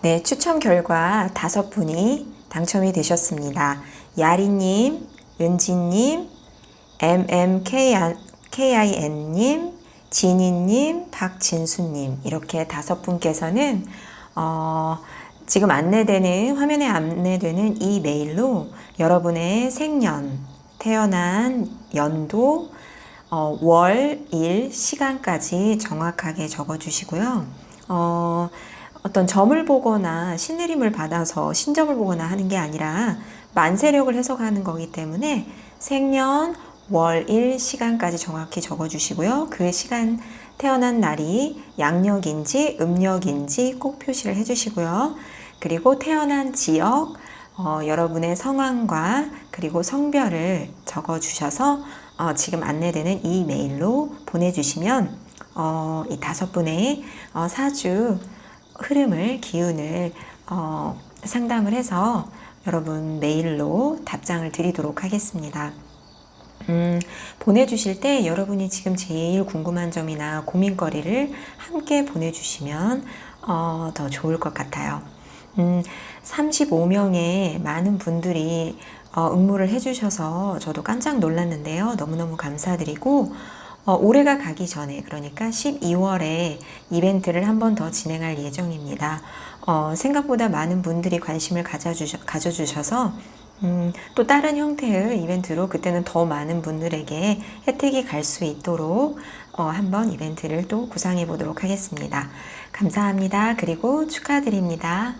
네, 추첨 결과 5분이 당첨이 되셨습니다. 야리님, 은지님, MMKIN님, 지니님, 박진수님 이렇게 5분께서는 지금 화면에 안내되는 이 메일로 여러분의 생년, 태어난 연도, 월, 일, 시간까지 정확하게 적어주시고요. 어떤 점을 보거나 신내림을 받아서 신점을 보거나 하는 게 아니라 만세력을 해석하는 거기 때문에 생년, 월, 일, 시간까지 정확히 적어주시고요. 그 시간 태어난 날이 양력인지 음력인지 꼭 표시를 해주시고요. 그리고 태어난 지역, 여러분의 성함과 그리고 성별을 적어주셔서 지금 안내되는 이 메일로 보내주시면 이 5분의 사주 흐름을, 기운을 상담을 해서 여러분 메일로 답장을 드리도록 하겠습니다. 보내주실 때 여러분이 지금 제일 궁금한 점이나 고민거리를 함께 보내주시면 더 좋을 것 같아요. 35명의 많은 분들이 응모를 해주셔서 저도 깜짝 놀랐는데요. 너무너무 감사드리고 올해가 가기 전에, 그러니까 12월에 이벤트를 한 번 더 진행할 예정입니다. 생각보다 많은 분들이 관심을 가져주셔서 또 다른 형태의 이벤트로 그때는 더 많은 분들에게 혜택이 갈 수 있도록 한번 이벤트를 또 구상해 보도록 하겠습니다. 감사합니다. 그리고 축하드립니다.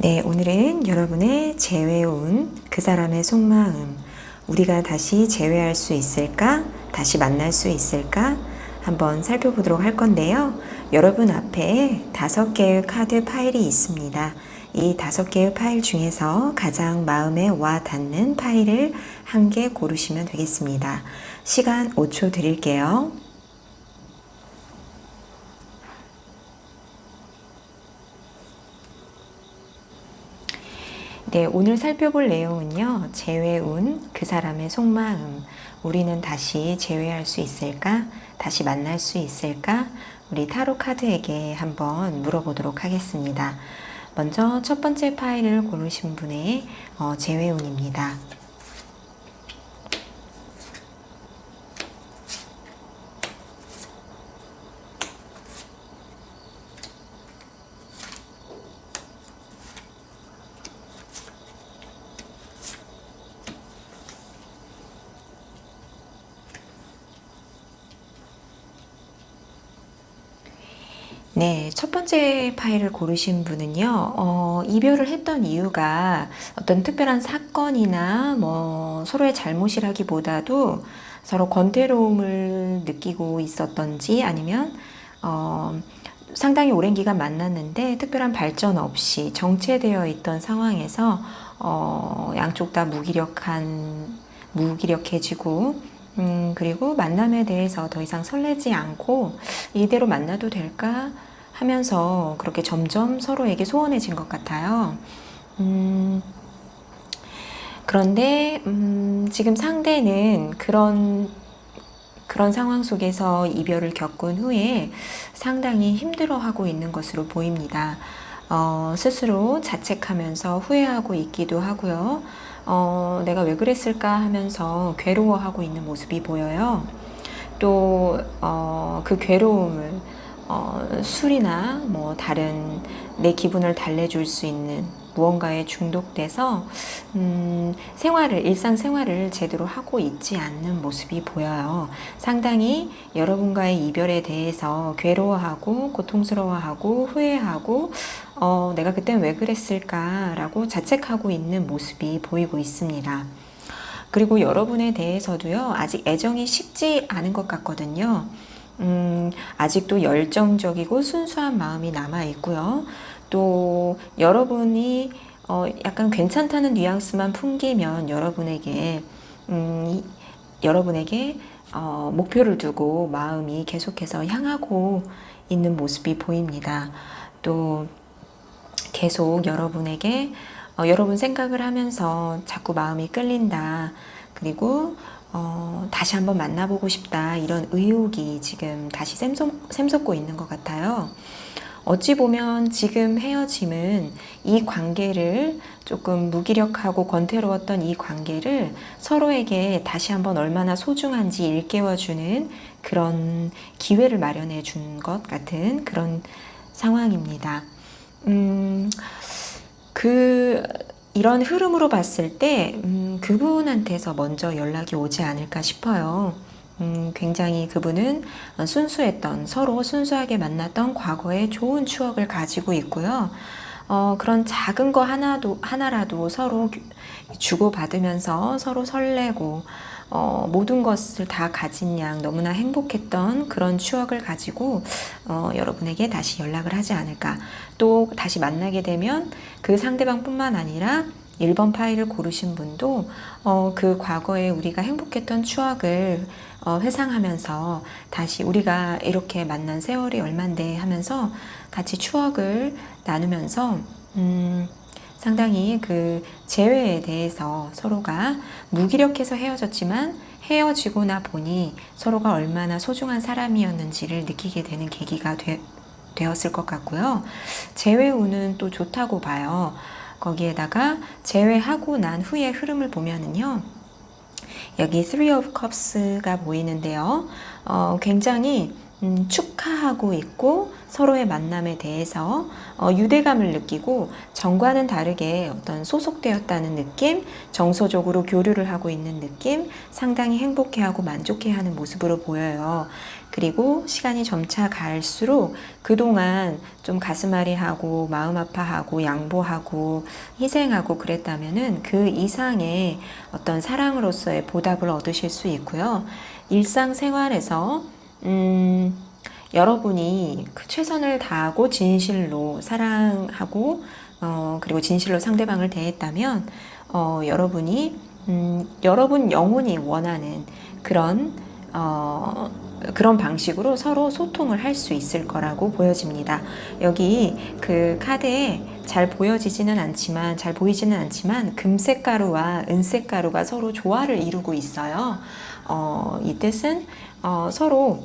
네, 오늘은 여러분의 재회운, 그 사람의 속마음, 우리가 다시 재회할 수 있을까? 다시 만날 수 있을까? 한번 살펴보도록 할 건데요. 여러분 앞에 5개의 카드 파일이 있습니다. 이 5개의 파일 중에서 가장 마음에 와 닿는 파일을 한 개 고르시면 되겠습니다. 시간 5초 드릴게요. 네, 오늘 살펴볼 내용은요. 재회운, 그 사람의 속마음, 우리는 다시 재회할 수 있을까? 다시 만날 수 있을까? 우리 타로 카드에게 한번 물어보도록 하겠습니다. 먼저 첫 번째 파일을 고르신 분의 재회운입니다. 네, 첫 번째 파일을 고르신 분은요, 이별을 했던 이유가 어떤 특별한 사건이나 서로의 잘못이라기보다도 서로 권태로움을 느끼고 있었던지 아니면, 상당히 오랜 기간 만났는데 특별한 발전 없이 정체되어 있던 상황에서, 양쪽 다 무기력해지고, 그리고 만남에 대해서 더 이상 설레지 않고 이대로 만나도 될까 하면서 그렇게 점점 서로에게 소원해진 것 같아요. 그런데 지금 상대는 그런 상황 속에서 이별을 겪은 후에 상당히 힘들어하고 있는 것으로 보입니다. 스스로 자책하면서 후회하고 있기도 하고요. 내가 왜 그랬을까 하면서 괴로워하고 있는 모습이 보여요. 또, 그 괴로움을, 술이나 다른 내 기분을 달래줄 수 있는 무언가에 중독돼서, 일상생활을 제대로 하고 있지 않는 모습이 보여요. 상당히 여러분과의 이별에 대해서 괴로워하고, 고통스러워하고, 후회하고, 내가 그땐 왜 그랬을까라고 자책하고 있는 모습이 보이고 있습니다. 그리고 여러분에 대해서도요, 아직 애정이 식지 않은 것 같거든요. 아직도 열정적이고 순수한 마음이 남아 있고요. 또 여러분이 약간 괜찮다는 뉘앙스만 풍기면 여러분에게 목표를 두고 마음이 계속해서 향하고 있는 모습이 보입니다. 또 계속 여러분에게 여러분 생각을 하면서 자꾸 마음이 끌린다. 그리고 다시 한번 만나보고 싶다. 이런 의욕이 지금 다시 샘솟고 있는 것 같아요. 어찌 보면 지금 헤어짐은 이 관계를 조금 무기력하고 권태로웠던 이 관계를 서로에게 다시 한번 얼마나 소중한지 일깨워주는 그런 기회를 마련해 준 것 같은 그런 상황입니다. 이런 흐름으로 봤을 때, 그분한테서 먼저 연락이 오지 않을까 싶어요. 굉장히 그분은 서로 순수하게 만났던 과거의 좋은 추억을 가지고 있고요. 그런 작은 거 하나라도 서로 주고받으면서 서로 설레고, 모든 것을 다 가진 양 너무나 행복했던 그런 추억을 가지고 여러분에게 다시 연락을 하지 않을까. 또 다시 만나게 되면 그 상대방뿐만 아니라 1번 파일을 고르신 분도 그 과거에 우리가 행복했던 추억을 회상하면서 다시 우리가 이렇게 만난 세월이 얼만데 하면서 같이 추억을 나누면서 상당히 그 재회에 대해서 서로가 무기력해서 헤어졌지만 헤어지고 나 보니 서로가 얼마나 소중한 사람이었는지를 느끼게 되는 계기가 되었을 것 같고요. 재회운은 또 좋다고 봐요. 거기에다가 재회하고 난 후의 흐름을 보면은요. 여기 Three of Cups가 보이는데요. 굉장히 축하하고 있고 서로의 만남에 대해서 유대감을 느끼고 전과는 다르게 어떤 소속되었다는 느낌, 정서적으로 교류를 하고 있는 느낌, 상당히 행복해하고 만족해하는 모습으로 보여요. 그리고 시간이 점차 갈수록 그동안 좀 가슴앓이하고 마음 아파하고 양보하고 희생하고 그랬다면은 그 이상의 어떤 사랑으로서의 보답을 얻으실 수 있고요. 일상생활에서 여러분이 그 최선을 다하고 진실로 사랑하고 그리고 진실로 상대방을 대했다면 여러분이 여러분 영혼이 원하는 그런 방식으로 서로 소통을 할 수 있을 거라고 보여집니다. 여기 그 카드에 잘 보이지는 않지만 금색 가루와 은색 가루가 서로 조화를 이루고 있어요. 이 뜻은 서로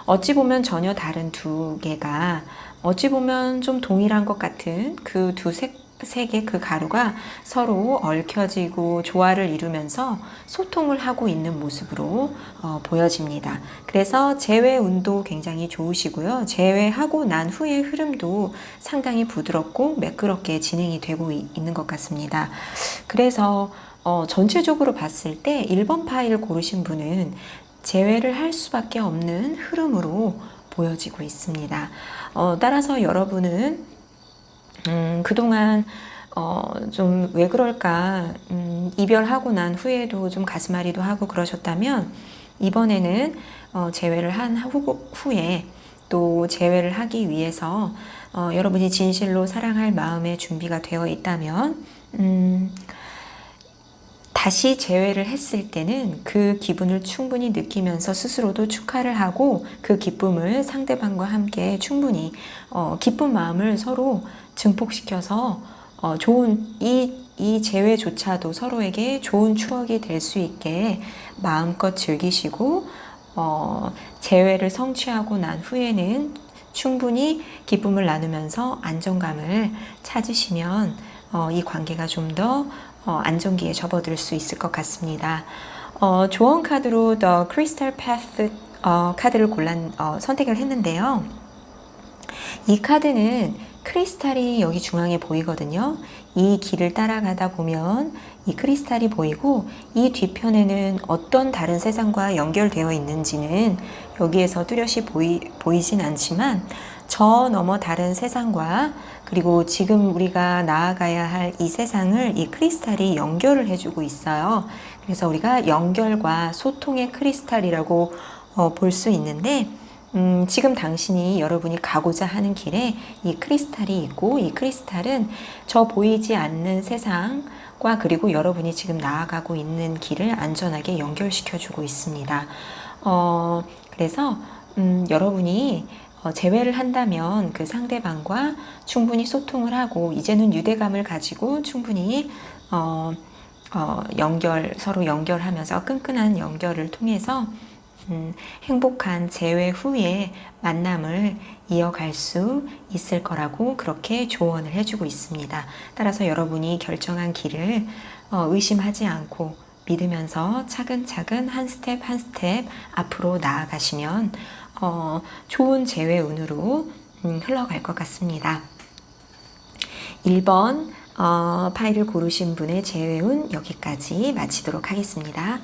어찌 보면 전혀 다른 두 개가 어찌 보면 좀 동일한 것 같은 그 두 색의 그 가루가 서로 얽혀지고 조화를 이루면서 소통을 하고 있는 모습으로 보여집니다. 그래서 재회 운도 굉장히 좋으시고요. 재회하고 난 후의 흐름도 상당히 부드럽고 매끄럽게 진행이 되고 있는 것 같습니다. 그래서 전체적으로 봤을 때 1번 파일을 고르신 분은 재회를 할 수밖에 없는 흐름으로 보여지고 있습니다. 따라서 여러분은 그동안 좀 왜 그럴까 이별하고 난 후에도 좀 가슴앓이도 하고 그러셨다면 이번에는 재회를 한 후에 또 재회를 하기 위해서 여러분이 진실로 사랑할 마음의 준비가 되어 있다면 다시 재회를 했을 때는 그 기분을 충분히 느끼면서 스스로도 축하를 하고 그 기쁨을 상대방과 함께 충분히 기쁜 마음을 서로 증폭시켜서 좋은 이 재회조차도 서로에게 좋은 추억이 될 수 있게 마음껏 즐기시고 재회를 성취하고 난 후에는 충분히 기쁨을 나누면서 안정감을 찾으시면 이 관계가 좀 더 안정기에 접어들 수 있을 것 같습니다. 조언 카드로 The Crystal Path 카드를 선택을 했는데요. 이 카드는 크리스탈이 여기 중앙에 보이거든요. 이 길을 따라가다 보면 이 크리스탈이 보이고 이 뒤편에는 어떤 다른 세상과 연결되어 있는지는 여기에서 뚜렷이 보이진 않지만 저 너머 다른 세상과 그리고 지금 우리가 나아가야 할 이 세상을 이 크리스탈이 연결을 해주고 있어요. 그래서 우리가 연결과 소통의 크리스탈이라고 볼 수 있는데 지금 당신이 여러분이 가고자 하는 길에 이 크리스탈이 있고 이 크리스탈은 저 보이지 않는 세상과 그리고 여러분이 지금 나아가고 있는 길을 안전하게 연결시켜주고 있습니다. 그래서 여러분이 재회를 한다면 그 상대방과 충분히 소통을 하고 이제는 유대감을 가지고 충분히 서로 연결하면서 끈끈한 연결을 통해서 행복한 재회 후에 만남을 이어갈 수 있을 거라고 그렇게 조언을 해주고 있습니다. 따라서 여러분이 결정한 길을 의심하지 않고 믿으면서 차근차근 한 스텝 한 스텝 앞으로 나아가시면 좋은 재회 운으로 흘러갈 것 같습니다. 1번 파일을 고르신 분의 재회 운 여기까지 마치도록 하겠습니다.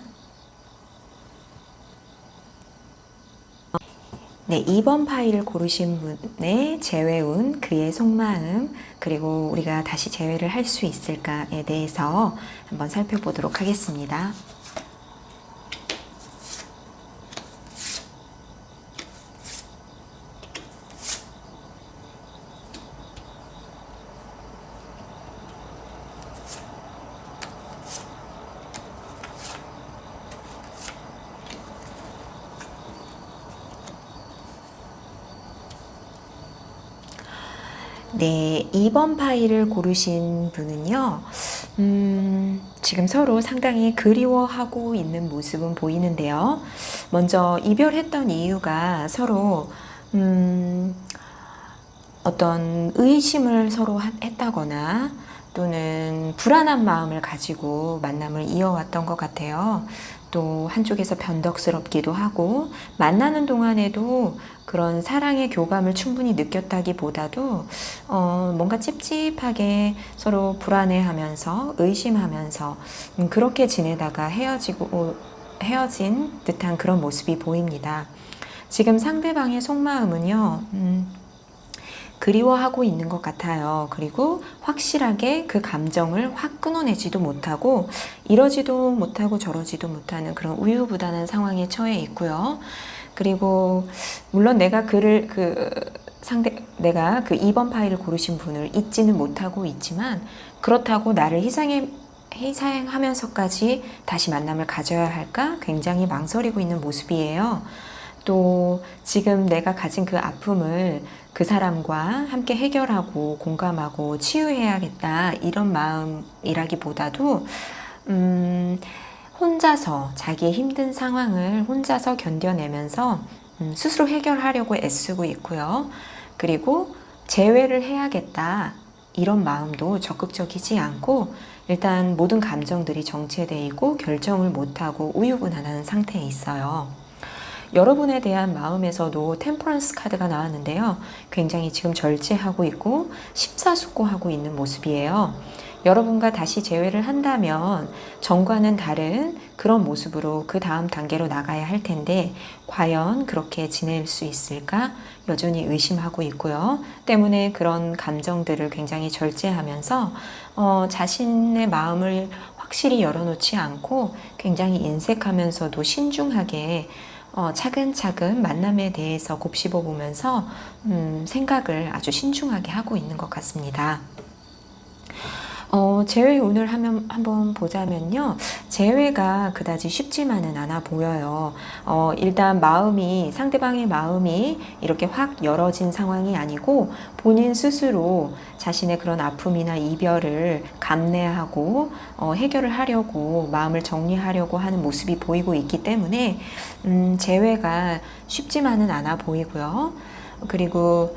네, 2번 파일을 고르신 분의 재회운, 그의 속마음, 그리고 우리가 다시 재회를 할 수 있을까에 대해서 한번 살펴보도록 하겠습니다. 네, 2번 파일을 고르신 분은요, 지금 서로 상당히 그리워하고 있는 모습은 보이는데요. 먼저 이별했던 이유가 서로, 어떤 의심을 서로 했다거나 또는 불안한 마음을 가지고 만남을 이어왔던 것 같아요. 또 한쪽에서 변덕스럽기도 하고 만나는 동안에도 그런 사랑의 교감을 충분히 느꼈다기보다도 뭔가 찝찝하게 서로 불안해하면서 의심하면서 그렇게 지내다가 헤어진 듯한 그런 모습이 보입니다. 지금 상대방의 속마음은요, 그리워하고 있는 것 같아요. 그리고 확실하게 그 감정을 확 끊어내지도 못하고 이러지도 못하고 저러지도 못하는 그런 우유부단한 상황에 처해 있고요. 그리고 물론 내가 내가 그 2번 파일을 고르신 분을 잊지는 못하고 있지만 그렇다고 나를 희생하면서까지 다시 만남을 가져야 할까? 굉장히 망설이고 있는 모습이에요. 또 지금 내가 가진 그 아픔을 그 사람과 함께 해결하고 공감하고 치유해야겠다 이런 마음이라기보다도 혼자서 자기의 힘든 상황을 혼자서 견뎌내면서 스스로 해결하려고 애쓰고 있고요. 그리고 재회를 해야겠다 이런 마음도 적극적이지 않고 일단 모든 감정들이 정체되어 있고 결정을 못하고 우유부단한 상태에 있어요. 여러분에 대한 마음에서도 템퍼런스 카드가 나왔는데요. 굉장히 지금 절제하고 있고 심사숙고하고 있는 모습이에요. 여러분과 다시 재회를 한다면 전과는 다른 그런 모습으로 그 다음 단계로 나가야 할 텐데 과연 그렇게 지낼 수 있을까? 여전히 의심하고 있고요. 때문에 그런 감정들을 굉장히 절제하면서 자신의 마음을 확실히 열어놓지 않고 굉장히 인색하면서도 신중하게 차근차근 만남에 대해서 곱씹어 보면서 생각을 아주 신중하게 하고 있는 것 같습니다. 재회 운을 한번 보자면요. 재회가 그다지 쉽지만은 않아 보여요. 일단 상대방의 마음이 이렇게 확 열어진 상황이 아니고 본인 스스로 자신의 그런 아픔이나 이별을 감내하고 해결을 하려고 마음을 정리하려고 하는 모습이 보이고 있기 때문에 재회가 쉽지만은 않아 보이고요. 그리고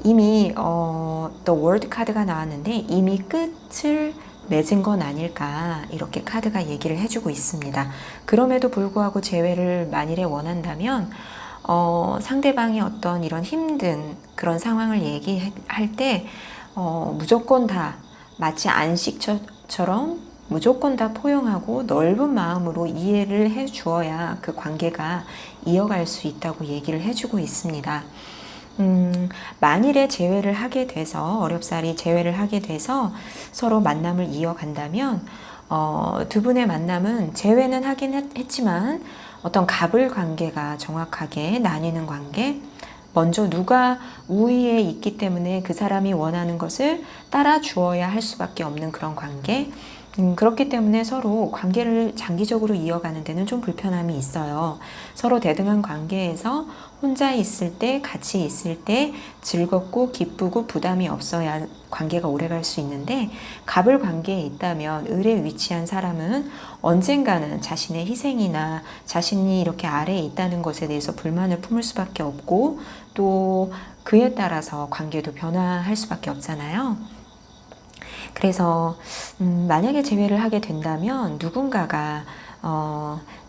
이미 The World 카드가 나왔는데 이미 끝을 맺은 건 아닐까 이렇게 카드가 얘기를 해주고 있습니다. 그럼에도 불구하고 재회를 만일에 원한다면 상대방이 어떤 이런 힘든 그런 상황을 얘기할 때 무조건 다 마치 안식처럼 무조건 다 포용하고 넓은 마음으로 이해를 해 주어야 그 관계가 이어갈 수 있다고 얘기를 해주고 있습니다. 만일에 어렵사리 재회를 하게 돼서 서로 만남을 이어간다면, 두 분의 만남은 재회는 하긴 했지만, 어떤 갑을 관계가 정확하게 나뉘는 관계, 먼저 누가 우위에 있기 때문에 그 사람이 원하는 것을 따라 주어야 할 수밖에 없는 그런 관계, 그렇기 때문에 서로 관계를 장기적으로 이어가는 데는 좀 불편함이 있어요. 서로 대등한 관계에서 혼자 있을 때, 같이 있을 때 즐겁고 기쁘고 부담이 없어야 관계가 오래갈 수 있는데 갑을 관계에 있다면 을에 위치한 사람은 언젠가는 자신의 희생이나 자신이 이렇게 아래에 있다는 것에 대해서 불만을 품을 수밖에 없고 또 그에 따라서 관계도 변화할 수밖에 없잖아요. 그래서 만약에 재회를 하게 된다면 누군가가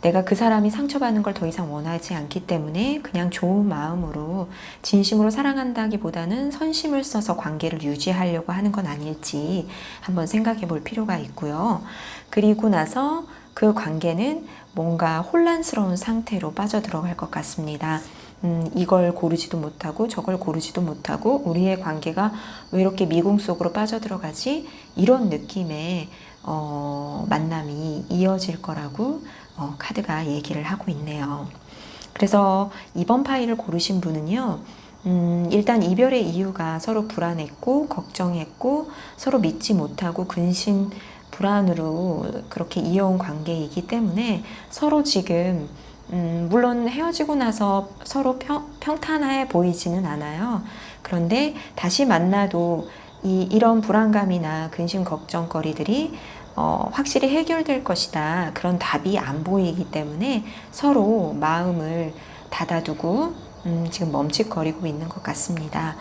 내가 그 사람이 상처받는 걸 더 이상 원하지 않기 때문에 그냥 좋은 마음으로 진심으로 사랑한다기보다는 선심을 써서 관계를 유지하려고 하는 건 아닐지 한번 생각해 볼 필요가 있고요. 그리고 나서 그 관계는 뭔가 혼란스러운 상태로 빠져들어갈 것 같습니다. 이걸 고르지도 못하고 저걸 고르지도 못하고 우리의 관계가 왜 이렇게 미궁 속으로 빠져들어가지? 이런 느낌의 만남이 이어질 거라고 카드가 얘기를 하고 있네요. 그래서 이번 파일을 고르신 분은요. 일단 이별의 이유가 서로 불안했고 걱정했고 서로 믿지 못하고 근심 불안으로 그렇게 이어온 관계이기 때문에 서로 지금 물론 헤어지고 나서 서로 평탄해 보이지는 않아요. 그런데 다시 만나도 이런 불안감이나 근심 걱정거리들이 확실히 해결될 것이다. 그런 답이 안 보이기 때문에 서로 마음을 닫아두고 지금 멈칫거리고 있는 것 같습니다.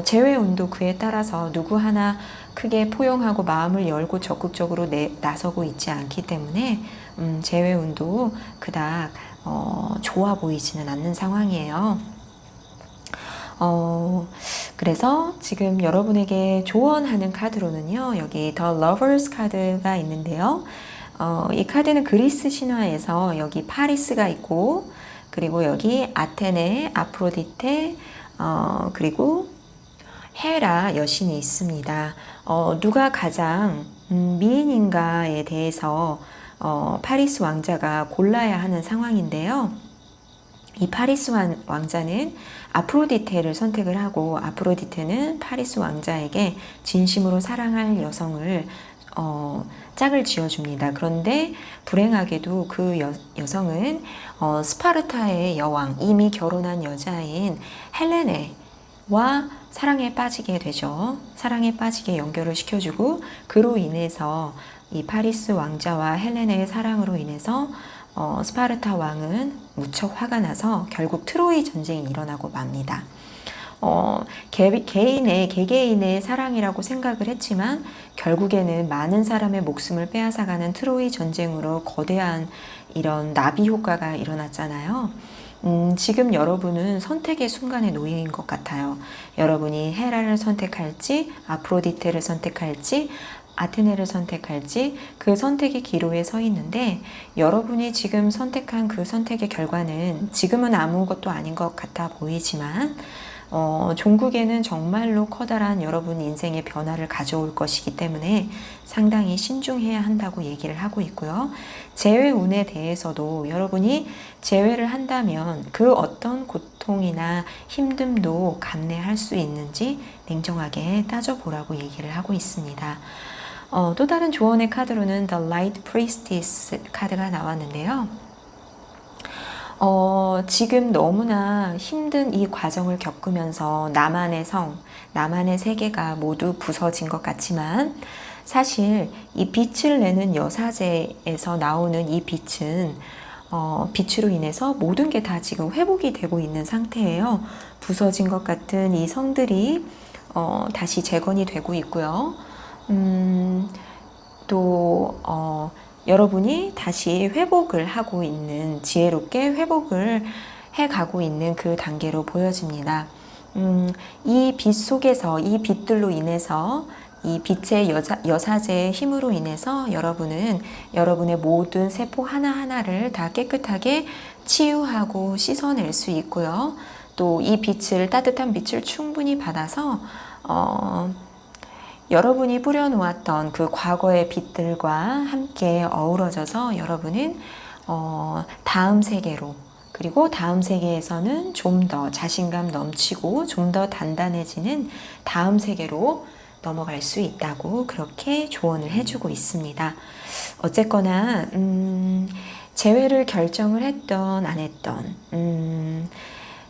재회 운도 그에 따라서 누구 하나 크게 포용하고 마음을 열고 적극적으로 나서고 있지 않기 때문에 재회 운도 그닥 좋아 보이지는 않는 상황이에요. 그래서 지금 여러분에게 조언하는 카드로는요, 여기 The Lovers 카드가 있는데요. 이 카드는 그리스 신화에서 여기 파리스가 있고, 그리고 여기 아테네, 아프로디테, 그리고 헤라 여신이 있습니다. 누가 가장 미인인가에 대해서 파리스 왕자가 골라야 하는 상황인데요. 이 파리스 왕자는 아프로디테를 선택을 하고, 아프로디테는 파리스 왕자에게 진심으로 사랑할 여성을 짝을 지어줍니다. 그런데 불행하게도 그 여성은 스파르타의 여왕, 이미 결혼한 여자인 헬레네와 사랑에 빠지게 되죠. 사랑에 빠지게 연결을 시켜주고, 그로 인해서 이 파리스 왕자와 헬레네의 사랑으로 인해서 스파르타 왕은 무척 화가 나서 결국 트로이 전쟁이 일어나고 맙니다. 개개인의 사랑이라고 생각을 했지만 결국에는 많은 사람의 목숨을 빼앗아가는 트로이 전쟁으로 거대한 이런 나비 효과가 일어났잖아요. 지금 여러분은 선택의 순간에 놓인 것 같아요. 여러분이 헤라를 선택할지, 아프로디테를 선택할지, 아테네를 선택할지, 그 선택의 기로에 서 있는데, 여러분이 지금 선택한 그 선택의 결과는 지금은 아무것도 아닌 것 같아 보이지만 종국에는 정말로 커다란 여러분 인생의 변화를 가져올 것이기 때문에 상당히 신중해야 한다고 얘기를 하고 있고요. 재회운에 대해서도 여러분이 재회를 한다면 그 어떤 고통이나 힘듦도 감내할 수 있는지 냉정하게 따져보라고 얘기를 하고 있습니다. 또 다른 조언의 카드로는 The Light Priestess 카드가 나왔는데요. 지금 너무나 힘든 이 과정을 겪으면서 나만의 성, 나만의 세계가 모두 부서진 것 같지만, 사실 이 빛을 내는 여사제에서 나오는 이 빛은 빛으로 인해서 모든 게 다 지금 회복이 되고 있는 상태예요. 부서진 것 같은 이 성들이 다시 재건이 되고 있고요. 또 여러분이 다시 회복을 하고 있는, 지혜롭게 회복을 해가고 있는 그 단계로 보여집니다. 이 빛 속에서, 이 빛들로 인해서, 이 빛의 여사제의 힘으로 인해서 여러분은 여러분의 모든 세포 하나하나를 다 깨끗하게 치유하고 씻어낼 수 있고요. 또 이 빛을, 따뜻한 빛을 충분히 받아서 여러분이 뿌려놓았던 그 과거의 빛들과 함께 어우러져서 여러분은 다음 세계로, 그리고 다음 세계에서는 좀 더 자신감 넘치고 좀 더 단단해지는 다음 세계로 넘어갈 수 있다고 그렇게 조언을 해주고 있습니다. 어쨌거나 재회를 결정을 했던 안 했던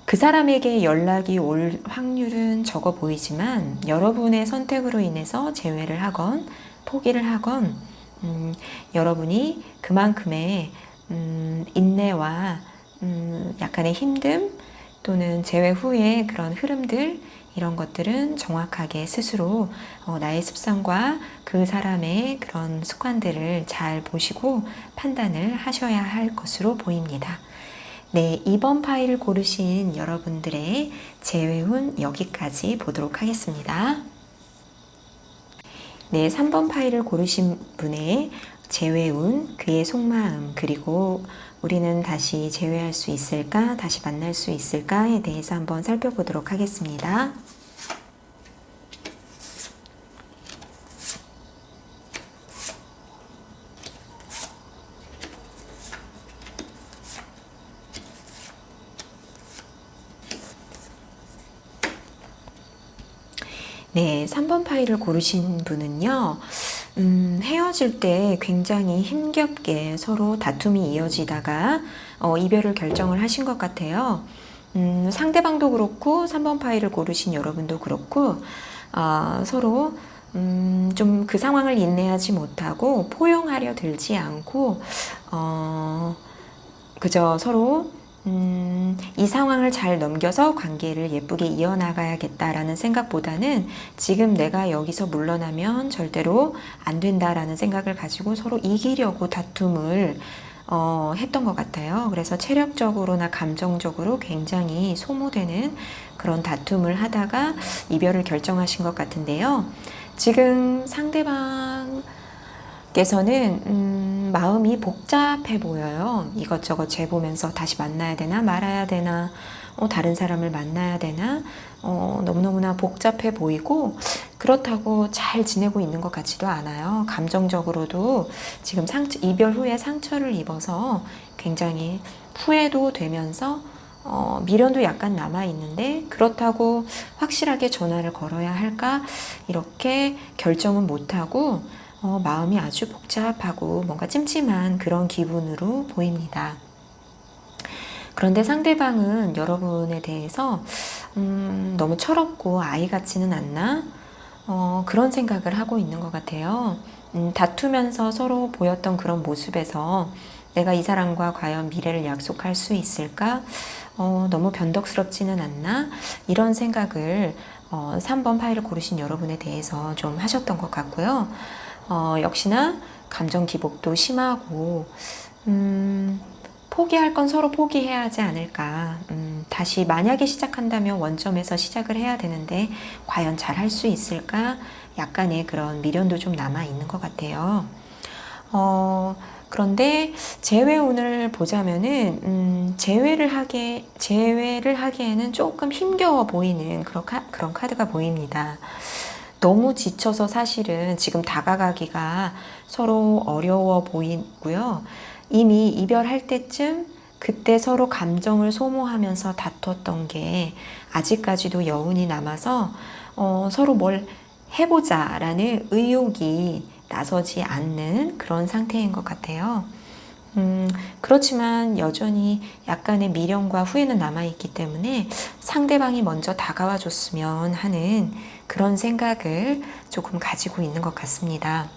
그 사람에게 연락이 올 확률은 적어 보이지만, 여러분의 선택으로 인해서 재회를 하건 포기를 하건 여러분이 그만큼의 인내와 약간의 힘듦 또는 재회 후의 그런 흐름들, 이런 것들은 정확하게 스스로 나의 습성과 그 사람의 그런 습관들을 잘 보시고 판단을 하셔야 할 것으로 보입니다. 네, 이번 파일을 고르신 여러분들의 재회운 여기까지 보도록 하겠습니다. 네, 3번 파일을 고르신 분의 재회운, 그의 속마음, 그리고 우리는 다시 재회할 수 있을까, 다시 만날 수 있을까에 대해서 한번 살펴보도록 하겠습니다. 네, 3번 파일을 고르신 분은요, 헤어질 때 굉장히 힘겹게 서로 다툼이 이어지다가 이별을 결정을 하신 것 같아요. 상대방도 그렇고 3번 파일을 고르신 여러분도 그렇고 서로 좀 그 상황을 인내하지 못하고 포용하려 들지 않고 그저 서로 이 상황을 잘 넘겨서 관계를 예쁘게 이어나가야겠다라는 생각보다는 지금 내가 여기서 물러나면 절대로 안 된다라는 생각을 가지고 서로 이기려고 다툼을 했던 것 같아요. 그래서 체력적으로나 감정적으로 굉장히 소모되는 그런 다툼을 하다가 이별을 결정하신 것 같은데요. 지금 상대방께서는 마음이 복잡해 보여요. 이것저것 재보면서 다시 만나야 되나 말아야 되나 다른 사람을 만나야 되나 너무너무나 복잡해 보이고 그렇다고 잘 지내고 있는 것 같지도 않아요. 감정적으로도 지금 이별 후에 상처를 입어서 굉장히 후회도 되면서 미련도 약간 남아 있는데 그렇다고 확실하게 전화를 걸어야 할까 이렇게 결정은 못하고 마음이 아주 복잡하고 뭔가 찜찜한 그런 기분으로 보입니다. 그런데 상대방은 여러분에 대해서 너무 철없고 아이 같지는 않나? 그런 생각을 하고 있는 것 같아요. 다투면서 서로 보였던 그런 모습에서 내가 이 사람과 과연 미래를 약속할 수 있을까? 너무 변덕스럽지는 않나? 이런 생각을 3번 파일을 고르신 여러분에 대해서 좀 하셨던 것 같고요. 역시나 감정 기복도 심하고 포기할 건 서로 포기해야 하지 않을까. 다시 만약에 시작한다면 원점에서 시작을 해야 되는데 과연 잘 할 수 있을까? 약간의 그런 미련도 좀 남아 있는 것 같아요. 그런데 재회운을 보자면은 재회를 하기에는 조금 힘겨워 보이는 그런 카드가 보입니다. 너무 지쳐서 사실은 지금 다가가기가 서로 어려워 보이고요. 이미 이별할 때쯤 그때 서로 감정을 소모하면서 다퉜던 게 아직까지도 여운이 남아서 서로 뭘 해보자 라는 의욕이 나서지 않는 그런 상태인 것 같아요. 그렇지만 여전히 약간의 미련과 후회는 남아있기 때문에 상대방이 먼저 다가와 줬으면 하는 그런 생각을 조금 가지고 있는 것 같습니다.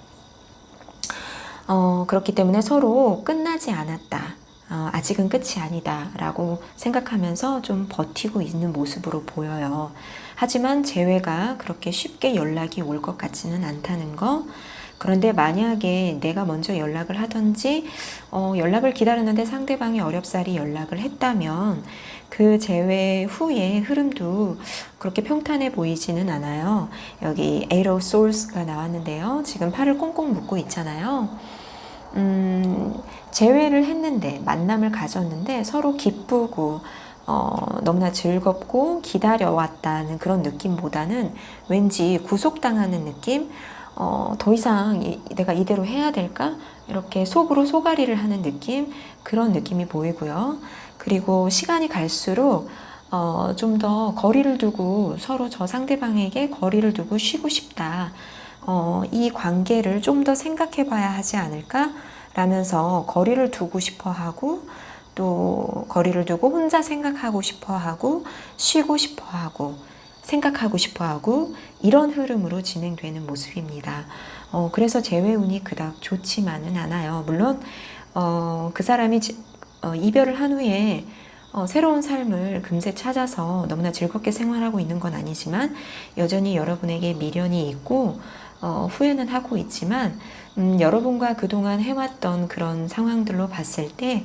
그렇기 때문에 서로 끝나지 않았다. 아직은 끝이 아니다 라고 생각하면서 좀 버티고 있는 모습으로 보여요. 하지만 재회가 그렇게 쉽게 연락이 올 것 같지는 않다는 거. 그런데 만약에 내가 먼저 연락을 하든지 연락을 기다렸는데 상대방이 어렵사리 연락을 했다면 그 재회 후의 흐름도 그렇게 평탄해 보이지는 않아요. 여기 Eight of Swords가 나왔는데요. 지금 팔을 꽁꽁 묶고 있잖아요. 재회를 했는데 만남을 가졌는데 서로 기쁘고 너무나 즐겁고 기다려왔다는 그런 느낌보다는 왠지 구속당하는 느낌, 더 이상 내가 이대로 해야 될까? 이렇게 속으로 소가리를 하는 느낌, 그런 느낌이 보이고요. 그리고 시간이 갈수록 좀 더 거리를 두고 서로 저 상대방에게 거리를 두고 쉬고 싶다. 이 관계를 좀 더 생각해 봐야 하지 않을까? 라면서 거리를 두고 싶어 하고 또 거리를 두고 혼자 생각하고 싶어 하고 쉬고 싶어 하고 생각하고 싶어 하고 이런 흐름으로 진행되는 모습입니다. 그래서 재회운이 그닥 좋지만은 않아요. 물론 그 사람이 이별을 한 후에 새로운 삶을 금세 찾아서 너무나 즐겁게 생활하고 있는 건 아니지만 여전히 여러분에게 미련이 있고 후회는 하고 있지만 여러분과 그동안 해왔던 그런 상황들로 봤을 때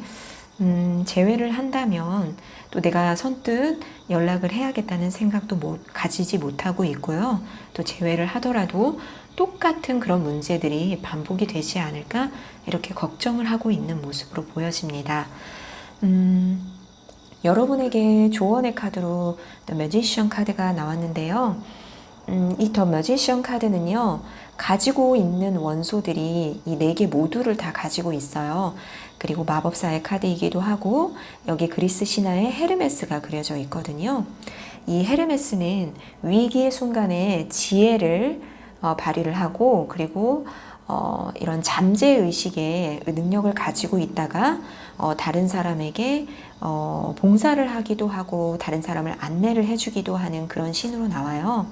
재회를 한다면 또 내가 선뜻 연락을 해야겠다는 생각도 가지지 못하고 있고요. 또 재회를 하더라도 똑같은 그런 문제들이 반복이 되지 않을까 이렇게 걱정을 하고 있는 모습으로 보여집니다. 여러분에게 조언의 카드로 The Magician 카드가 나왔는데요. 이 The Magician 카드는요. 가지고 있는 원소들이 이 4개 모두를 다 가지고 있어요. 그리고 마법사의 카드이기도 하고 여기 그리스 신화의 헤르메스가 그려져 있거든요. 이 헤르메스는 위기의 순간에 지혜를 발휘를 하고 그리고 이런 잠재의식의 능력을 가지고 있다가 다른 사람에게 봉사를 하기도 하고 다른 사람을 안내를 해주기도 하는 그런 신으로 나와요.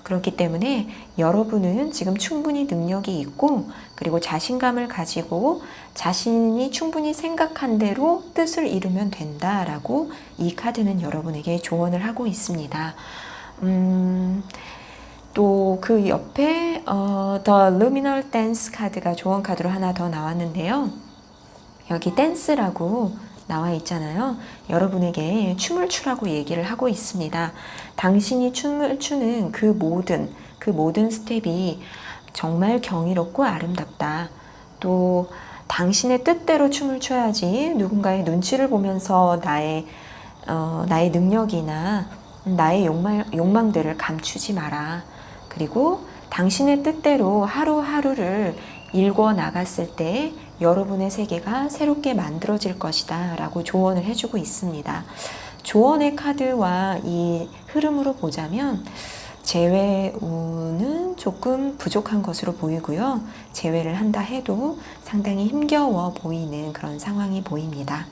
그렇기 때문에 여러분은 지금 충분히 능력이 있고 그리고 자신감을 가지고 자신이 충분히 생각한 대로 뜻을 이루면 된다라고 이 카드는 여러분에게 조언을 하고 있습니다. 또 그 옆에 The Luminal Dance 카드가 조언 카드로 하나 더 나왔는데요. 여기 댄스라고 나와 있잖아요. 여러분에게 춤을 추라고 얘기를 하고 있습니다. 당신이 춤을 추는 그 모든 스텝이 정말 경이롭고 아름답다. 또 당신의 뜻대로 춤을 춰야지 누군가의 눈치를 보면서 나의 능력이나 나의 욕망들을 감추지 마라. 그리고 당신의 뜻대로 하루하루를 일궈 나갔을 때 여러분의 세계가 새롭게 만들어질 것이다 라고 조언을 해주고 있습니다. 조언의 카드와 이 흐름으로 보자면 재회운은 조금 부족한 것으로 보이고요. 재회를 한다 해도 상당히 힘겨워 보이는 그런 상황이 보입니다.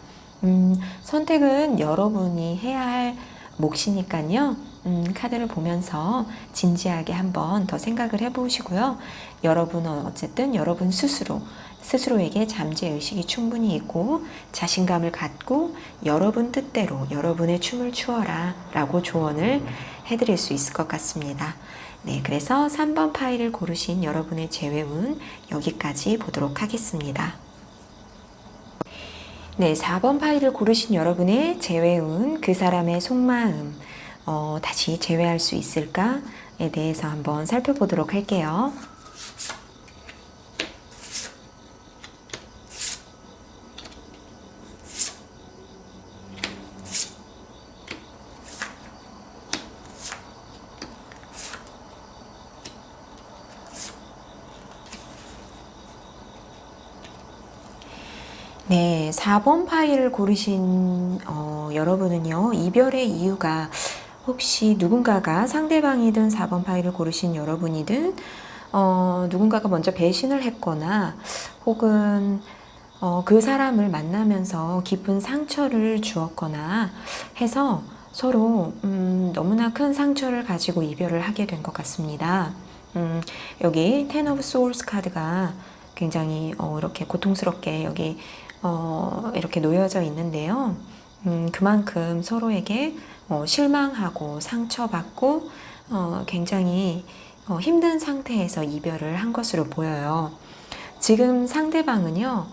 선택은 여러분이 해야 할 몫이니까요. 카드를 보면서 진지하게 한번 더 생각을 해보시고요. 여러분은 어쨌든 여러분 스스로에게 잠재의식이 충분히 있고 자신감을 갖고 여러분 뜻대로 여러분의 춤을 추어라 라고 조언을 해드릴 수 있을 것 같습니다. 네, 그래서 3번 파일을 고르신 여러분의 재회운 여기까지 보도록 하겠습니다. 네, 4번 파일을 고르신 여러분의 재회운, 그 사람의 속마음, 다시 재회할 수 있을까에 대해서 한번 살펴보도록 할게요. 네, 4번 파일을 고르신 여러분은요, 이별의 이유가 혹시 누군가가 상대방이든 4번 파일을 고르신 여러분이든 누군가가 먼저 배신을 했거나 혹은 그 사람을 만나면서 깊은 상처를 주었거나 해서 서로 너무나 큰 상처를 가지고 이별을 하게 된 것 같습니다. 여기 Ten of Swords 카드가 굉장히 이렇게 고통스럽게 여기 이렇게 놓여져 있는데요. 그만큼 서로에게 실망하고 상처받고 굉장히 힘든 상태에서 이별을 한 것으로 보여요. 지금 상대방은요,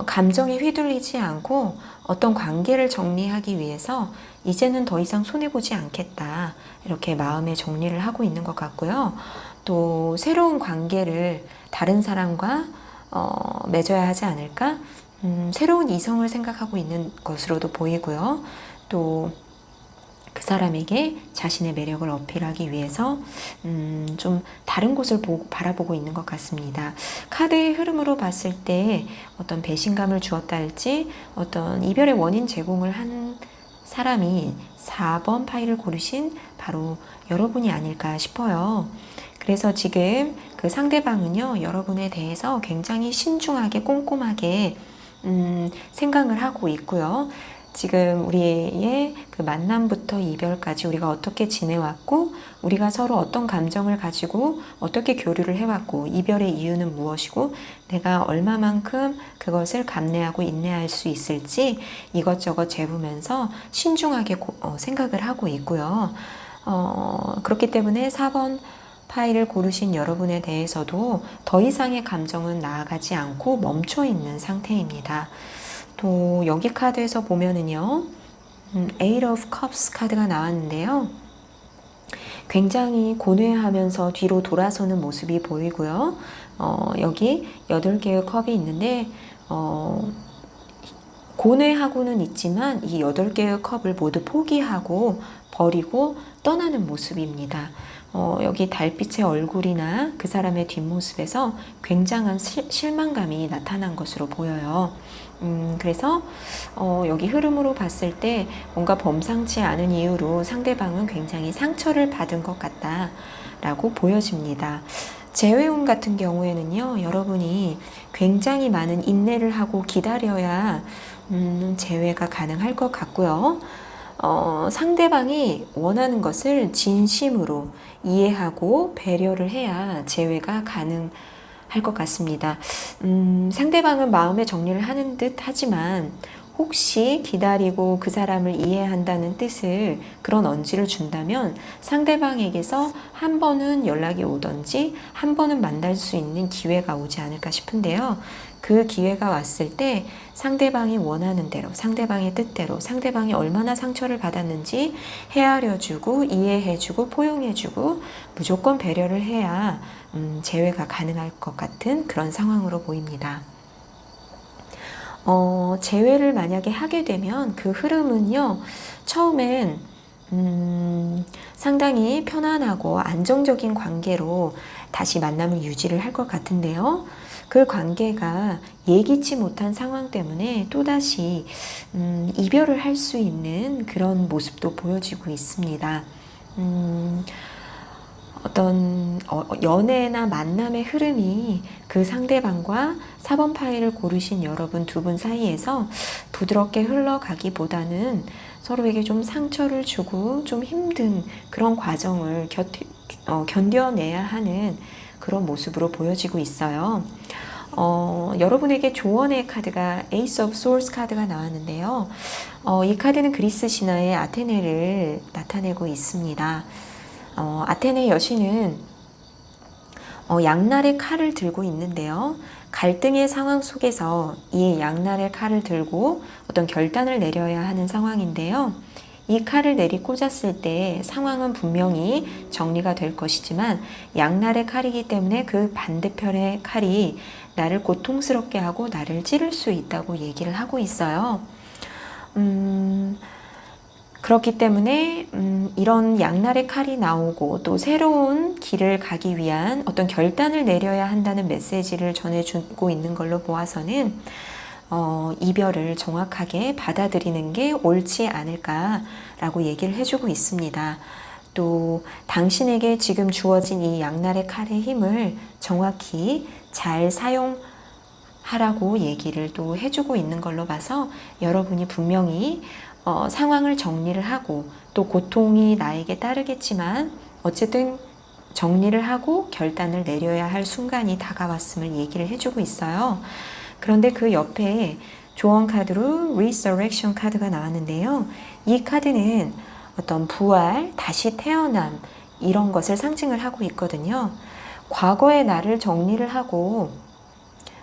감정에 휘둘리지 않고 어떤 관계를 정리하기 위해서 이제는 더 이상 손해보지 않겠다. 이렇게 마음의 정리를 하고 있는 것 같고요. 또 새로운 관계를 다른 사람과 맺어야 하지 않을까? 새로운 이성을 생각하고 있는 것으로도 보이고요. 또 그 사람에게 자신의 매력을 어필하기 위해서 좀 다른 곳을 바라보고 있는 것 같습니다. 카드의 흐름으로 봤을 때 어떤 배신감을 주었다 할지 어떤 이별의 원인 제공을 한 사람이 4번 파일을 고르신 바로 여러분이 아닐까 싶어요. 그래서 지금 그 상대방은요, 여러분에 대해서 굉장히 신중하게 꼼꼼하게 생각을 하고 있고요. 지금 우리의 그 만남부터 이별까지 우리가 어떻게 지내왔고 우리가 서로 어떤 감정을 가지고 어떻게 교류를 해왔고 이별의 이유는 무엇이고 내가 얼마만큼 그것을 감내하고 인내할 수 있을지 이것저것 재보면서 신중하게 생각을 하고 있고요. 그렇기 때문에 4번 파일을 고르신 여러분에 대해서도 더 이상의 감정은 나아가지 않고 멈춰 있는 상태입니다. 또 여기 카드에서 보면은요, Eight of Cups 카드가 나왔는데요. 굉장히 고뇌하면서 뒤로 돌아서는 모습이 보이고요. 여기 8개의 컵이 있는데 고뇌하고는 있지만 이 8개의 컵을 모두 포기하고 버리고 떠나는 모습입니다. 여기 달빛의 얼굴이나 그 사람의 뒷모습에서 굉장한 실망감이 나타난 것으로 보여요. 그래서 여기 흐름으로 봤을 때 뭔가 범상치 않은 이유로 상대방은 굉장히 상처를 받은 것 같다라고 보여집니다. 재회운 같은 경우에는요, 여러분이 굉장히 많은 인내를 하고 기다려야 재회가 가능할 것 같고요. 상대방이 원하는 것을 진심으로 이해하고 배려를 해야 재회가 가능할 것 같습니다. 상대방은 마음의 정리를 하는 듯 하지만 혹시 기다리고 그 사람을 이해한다는 뜻을 그런 언지를 준다면 상대방에게서 한 번은 연락이 오던지 한 번은 만날 수 있는 기회가 오지 않을까 싶은데요. 그 기회가 왔을 때 상대방이 원하는 대로, 상대방의 뜻대로, 상대방이 얼마나 상처를 받았는지 헤아려주고 이해해주고 포용해주고 무조건 배려를 해야 재회가 가능할 것 같은 그런 상황으로 보입니다. 재회를 만약에 하게 되면 그 흐름은요, 처음엔 상당히 편안하고 안정적인 관계로 다시 만남을 유지를 할 것 같은데요. 그 관계가 예기치 못한 상황 때문에 또다시 이별을 할 수 있는 그런 모습도 보여지고 있습니다. 어떤 연애나 만남의 흐름이 그 상대방과 4번 파일을 고르신 여러분 두 분 사이에서 부드럽게 흘러가기보다는 서로에게 좀 상처를 주고 좀 힘든 그런 과정을 견뎌내야 하는 그런 모습으로 보여지고 있어요. 여러분에게 조언의 카드가 Ace of Swords 카드가 나왔는데요. 이 카드는 그리스 신화의 아테네를 나타내고 있습니다. 아테네 여신은 양날의 칼을 들고 있는데요. 갈등의 상황 속에서 이 양날의 칼을 들고 어떤 결단을 내려야 하는 상황인데요. 이 칼을 내리꽂았을 때 상황은 분명히 정리가 될 것이지만 양날의 칼이기 때문에 그 반대편의 칼이 나를 고통스럽게 하고 나를 찌를 수 있다고 얘기를 하고 있어요. 그렇기 때문에 이런 양날의 칼이 나오고 또 새로운 길을 가기 위한 어떤 결단을 내려야 한다는 메시지를 전해주고 있는 걸로 보아서는 이별을 정확하게 받아들이는 게 옳지 않을까라고 얘기를 해주고 있습니다. 또 당신에게 지금 주어진 이 양날의 칼의 힘을 정확히 잘 사용하라고 얘기를 또 해주고 있는 걸로 봐서 여러분이 분명히 상황을 정리를 하고 또 고통이 나에게 따르겠지만 어쨌든 정리를 하고 결단을 내려야 할 순간이 다가왔음을 얘기를 해주고 있어요. 그런데 그 옆에 조언 카드로 Resurrection 카드가 나왔는데요. 이 카드는 어떤 부활, 다시 태어남 이런 것을 상징을 하고 있거든요. 과거의 나를 정리를 하고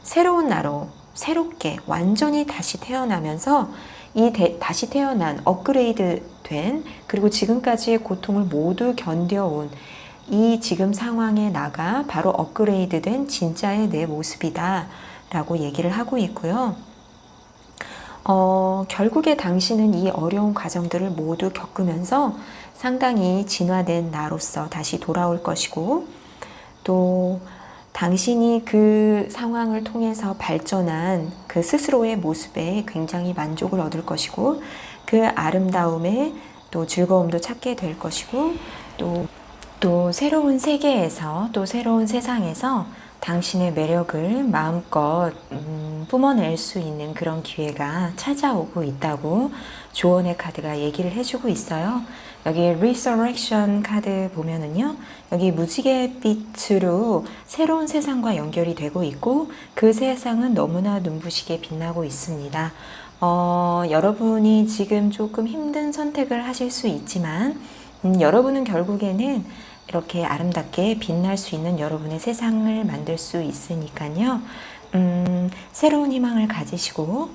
새로운 나로 새롭게 완전히 다시 태어나면서 이 다시 태어난 업그레이드 된 그리고 지금까지의 고통을 모두 견뎌온 이 지금 상황에 나가 바로 업그레이드 된 진짜의 내 모습이다 라고 얘기를 하고 있고요. 결국에 당신은 이 어려운 과정들을 모두 겪으면서 상당히 진화된 나로서 다시 돌아올 것이고 또 당신이 그 상황을 통해서 발전한 그 스스로의 모습에 굉장히 만족을 얻을 것이고 그 아름다움에 또 즐거움도 찾게 될 것이고 또 새로운 세계에서 또 새로운 세상에서 당신의 매력을 마음껏 뿜어낼 수 있는 그런 기회가 찾아오고 있다고 조언의 카드가 얘기를 해주고 있어요. 여기 Resurrection 카드 보면은요, 여기 무지개 빛으로 새로운 세상과 연결이 되고 있고 그 세상은 너무나 눈부시게 빛나고 있습니다. 여러분이 지금 조금 힘든 선택을 하실 수 있지만 여러분은 결국에는 이렇게 아름답게 빛날 수 있는 여러분의 세상을 만들 수 있으니까요. 새로운 희망을 가지시고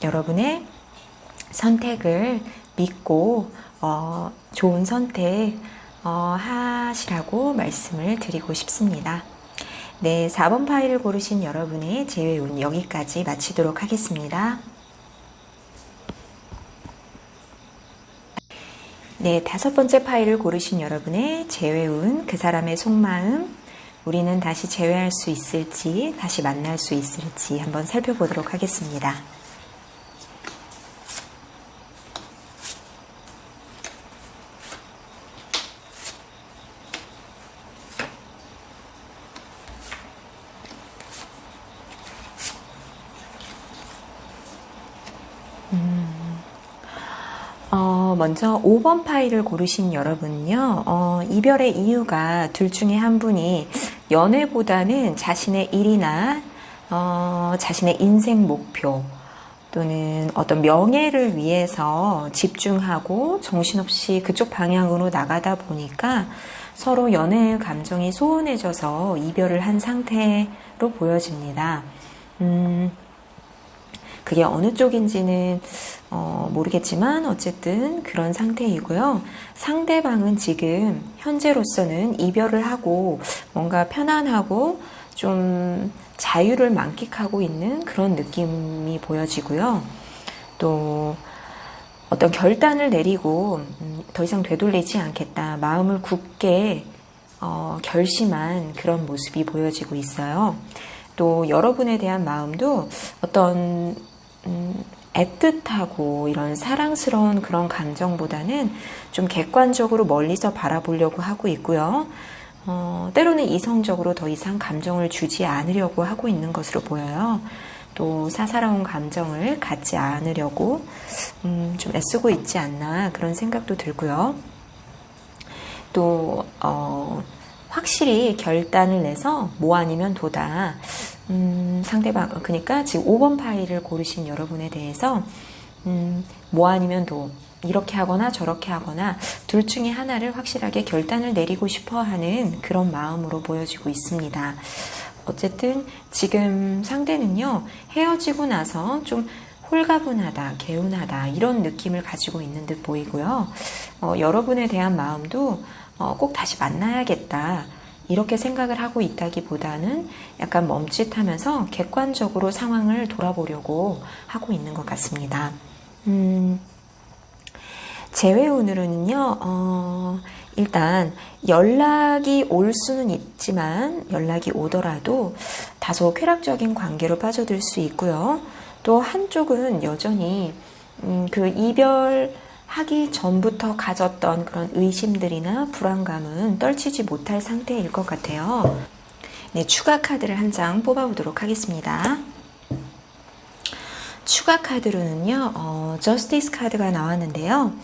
여러분의 선택을 믿고 좋은 선택 하시라고 말씀을 드리고 싶습니다. 네, 4번 파일을 고르신 여러분의 재회운 여기까지 마치도록 하겠습니다. 네, 5번째 파일을 고르신 여러분의 재회운, 그 사람의 속마음, 우리는 다시 재회할 수 있을지, 다시 만날 수 있을지 한번 살펴보도록 하겠습니다. 먼저 5번 파일을 고르신 여러분요, 이별의 이유가 둘 중에 한 분이 연애보다는 자신의 일이나 자신의 인생 목표, 또는 어떤 명예를 위해서 집중하고 정신없이 그쪽 방향으로 나가다 보니까 서로 연애의 감정이 소원해져서 이별을 한 상태로 보여집니다. 그게 어느 쪽인지는 모르겠지만 어쨌든 그런 상태이고요. 상대방은 지금 현재로서는 이별을 하고 뭔가 편안하고 좀 자유를 만끽하고 있는 그런 느낌이 보여지고요. 또 어떤 결단을 내리고 더 이상 되돌리지 않겠다, 마음을 굳게 결심한 그런 모습이 보여지고 있어요. 또 여러분에 대한 마음도 어떤 애틋하고 이런 사랑스러운 그런 감정보다는 좀 객관적으로 멀리서 바라보려고 하고 있고요. 때로는 이성적으로 더 이상 감정을 주지 않으려고 하고 있는 것으로 보여요. 또 사사로운 감정을 갖지 않으려고 좀 애쓰고 있지 않나 그런 생각도 들고요. 또 확실히 결단을 내서 뭐 아니면 도다. 상대방, 그러니까 지금 5번 파일을 고르신 여러분에 대해서 뭐 아니면 도, 이렇게 하거나 저렇게 하거나 둘 중에 하나를 확실하게 결단을 내리고 싶어 하는 그런 마음으로 보여지고 있습니다. 어쨌든 지금 상대는요, 헤어지고 나서 좀 홀가분하다, 개운하다 이런 느낌을 가지고 있는 듯 보이고요. 여러분에 대한 마음도 꼭 다시 만나야겠다 이렇게 생각을 하고 있다기보다는 약간 멈칫하면서 객관적으로 상황을 돌아보려고 하고 있는 것 같습니다. 재회운으로는요, 일단 연락이 올 수는 있지만 연락이 오더라도 다소 쾌락적인 관계로 빠져들 수 있고요. 또 한쪽은 여전히 그 이별하기 전부터 가졌던 그런 의심들이나 불안감은 떨치지 못할 상태일 것 같아요. 네, 추가 카드를 한 장 뽑아보도록 하겠습니다. 추가 카드로는요, 저스티스 카드가 나왔는데요.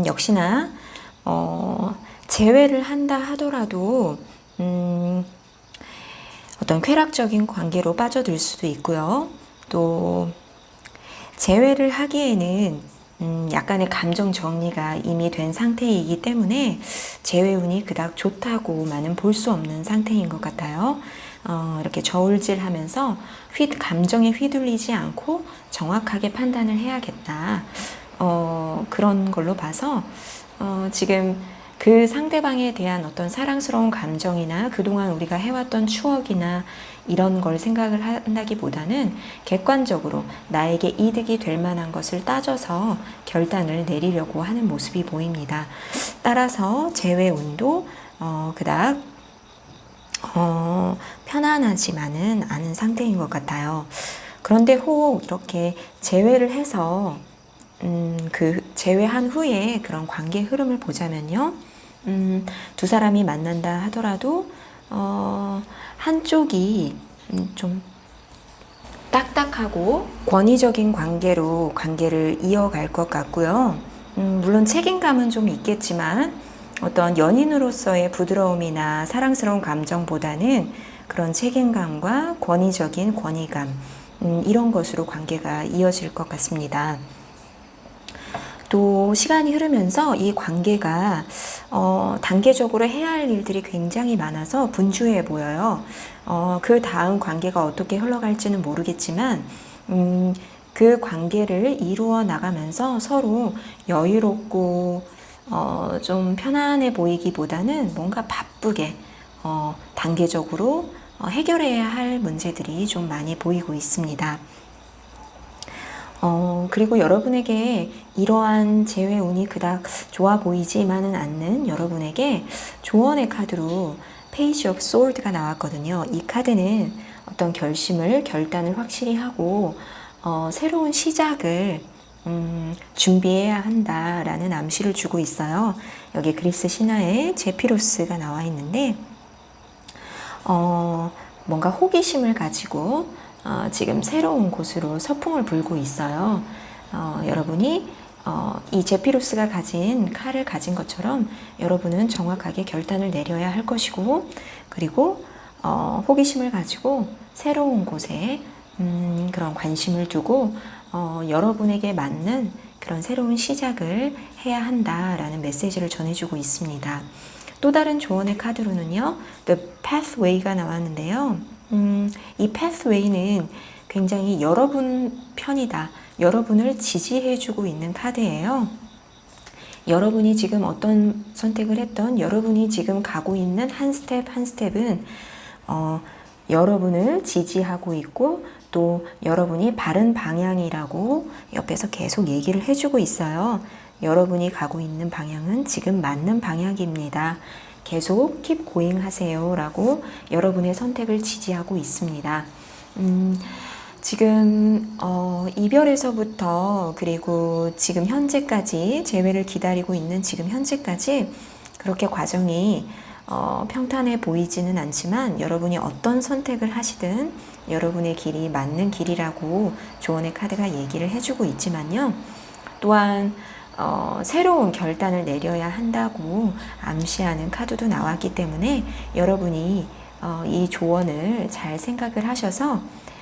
역시나 재회를 한다 하더라도 어떤 쾌락적인 관계로 빠져들 수도 있고요. 또 재회를 하기에는 약간의 감정 정리가 이미 된 상태이기 때문에 재회운이 그닥 좋다고만은 볼 수 없는 상태인 것 같아요. 이렇게 저울질하면서 감정에 휘둘리지 않고 정확하게 판단을 해야겠다. 그런 걸로 봐서 지금 그 상대방에 대한 어떤 사랑스러운 감정이나 그동안 우리가 해왔던 추억이나 이런 걸 생각을 한다기보다는 객관적으로 나에게 이득이 될 만한 것을 따져서 결단을 내리려고 하는 모습이 보입니다. 따라서 재회운도 그닥 편안하지만은 않은 상태인 것 같아요. 그런데 혹 이렇게 재회를 해서 그 재회한 후에 그런 관계 흐름을 보자면요. 두 사람이 만난다 하더라도 한쪽이 좀 딱딱하고 권위적인 관계로 관계를 이어갈 것 같고요. 물론 책임감은 좀 있겠지만 어떤 연인으로서의 부드러움이나 사랑스러운 감정보다는 그런 책임감과 권위적인 권위감 이런 것으로 관계가 이어질 것 같습니다. 또 시간이 흐르면서 이 관계가 단계적으로 해야 할 일들이 굉장히 많아서 분주해 보여요. 그 다음 관계가 어떻게 흘러갈지는 모르겠지만 그 관계를 이루어 나가면서 서로 여유롭고 좀 편안해 보이기보다는 뭔가 바쁘게 단계적으로 해결해야 할 문제들이 좀 많이 보이고 있습니다. 그리고 여러분에게 이러한 재회운이 그닥 좋아 보이지만은 않는 여러분에게 조언의 카드로 페이지 오브 소드가 나왔거든요. 이 카드는 어떤 결단을 확실히 하고 새로운 시작을 준비해야 한다라는 암시를 주고 있어요. 여기 그리스 신화에 제피로스가 나와 있는데 뭔가 호기심을 가지고 지금 새로운 곳으로 서풍을 불고 있어요. 여러분이 이 제피로스가 가진 칼을 가진 것처럼 여러분은 정확하게 결단을 내려야 할 것이고, 그리고 호기심을 가지고 새로운 곳에 그런 관심을 두고 여러분에게 맞는 그런 새로운 시작을 해야 한다라는 메시지를 전해주고 있습니다. 또 다른 조언의 카드로는요, The Pathway가 나왔는데요. 이 Pathway는 굉장히 여러분 편이다. 여러분을 지지해주고 있는 카드예요. 여러분이 지금 어떤 선택을 했던 여러분이 지금 가고 있는 한 스텝 한 스텝은 여러분을 지지하고 있고 또 여러분이 바른 방향이라고 옆에서 계속 얘기를 해주고 있어요. 여러분이 가고 있는 방향은 지금 맞는 방향입니다. 계속 keep going 하세요 라고 여러분의 선택을 지지하고 있습니다. 지금 이별에서부터 그리고 지금 현재까지 재회를 기다리고 있는 지금 현재까지 그렇게 과정이 평탄해 보이지는 않지만 여러분이 어떤 선택을 하시든 여러분의 길이 맞는 길이라고 조언의 카드가 얘기를 해주고 있지만요. 또한 새로운 결단을 내려야 한다고 암시하는 카드도 나왔기 때문에 여러분이 이 조언을 잘 생각을 하셔서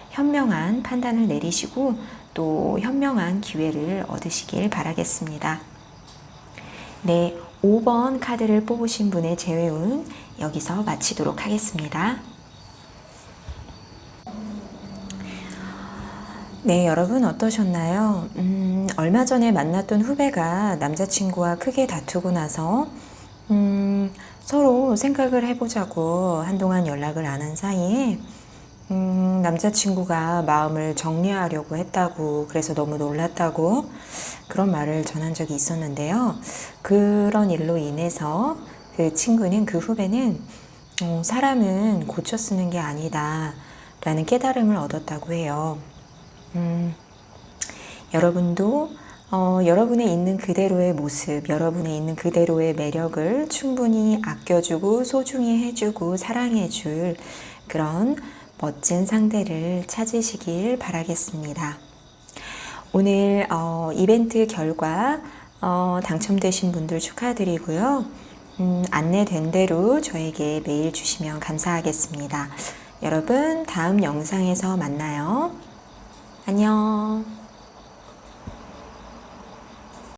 현명한 판단을 내리시고 또 현명한 기회를 얻으시길 바라겠습니다. 네, 5번 카드를 뽑으신 분의 재회운 여기서 마치도록 하겠습니다. 네, 여러분 어떠셨나요? 얼마 전에 만났던 후배가 남자친구와 크게 다투고 나서 서로 생각을 해보자고 한동안 연락을 안 한 사이에 남자친구가 마음을 정리하려고 했다고 그래서 너무 놀랐다고 그런 말을 전한 적이 있었는데요. 그런 일로 인해서 그 친구는 그 후배는 사람은 고쳐 쓰는 게 아니다 라는 깨달음을 얻었다고 해요. 여러분도 여러분의 있는 그대로의 모습, 여러분의 있는 그대로의 매력을 충분히 아껴주고 소중히 해주고 사랑해줄 그런 멋진 상대를 찾으시길 바라겠습니다. 오늘 이벤트 결과 당첨되신 분들 축하드리고요. 안내된 대로 저에게 메일 주시면 감사하겠습니다. 여러분 다음 영상에서 만나요. 안녕.